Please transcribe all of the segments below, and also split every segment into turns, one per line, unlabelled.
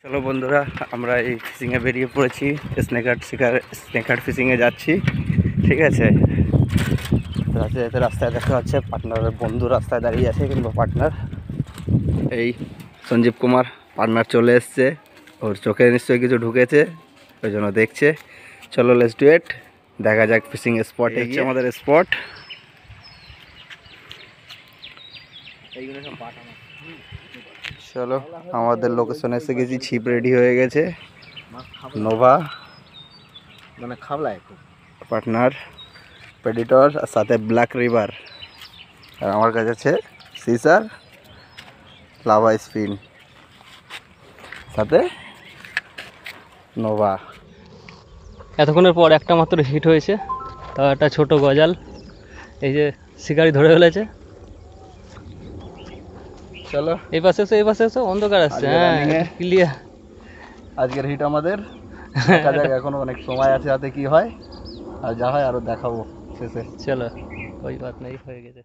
চলো বন্ধুরা, আমরা এই ফিশিংয়ে বেরিয়ে পড়েছি। স্নেকহার্ট ফিশিংয়ে যাচ্ছি, ঠিক আছে। রাস্তায় দেখা হচ্ছে পার্টনারের বন্ধু রাস্তায় দাঁড়িয়ে আছে, কিন্তু পার্টনার এই সঞ্জীব কুমার পার্টনার চলে এসছে। ওর চোখে নিশ্চয়ই কিছু ঢুকেছে, ওই জন্য দেখছে। চলো লেটস ডু ইট, দেখা যাক ফিশিং স্পটে গিয়ে। আমাদের স্পট চলো, আমাদের লোকেশনে এসে গেছি। ছিপ রেডি হয়ে গেছে। নোভা
মানে খাবলায়
পার্টনার, প্রেডিটর আর সাথে ব্ল্যাক রিভার, আর আমার কাছে আছে সিসার, লাভা স্পিন, সাথে নোভা।
এতক্ষণের পর একটা মাত্র হিট হয়েছে, তা একটা ছোট গজাল। এই যে শিকারি ধরে ফেলেছে।
চলো
এই পাশে এসো অন্ধকার আসছে। হ্যাঁ, ক্লিয়ার।
আজকের হিট আমাদের। দেখা যাক, এখনো অনেক সময় আছে হাতে, কি হয়। আর যা হয় আরো দেখাবো শেষে।
চলো, कोई बात नहीं, হয়ে গেছে।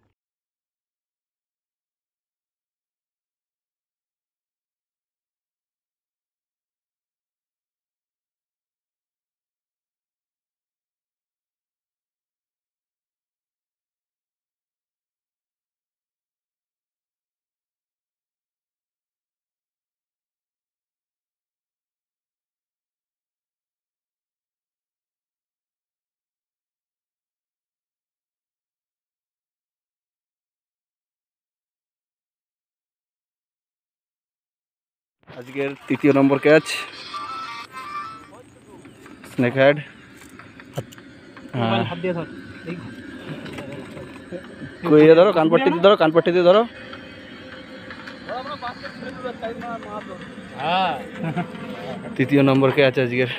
আজকের তৃতীয় নম্বর ক্যাচ, স্নেক হেড। কইরে ধরো, কানপট্টিতে ধরো, কানপট্টিতে ধরো। তৃতীয় নম্বর ক্যাচ আজকের।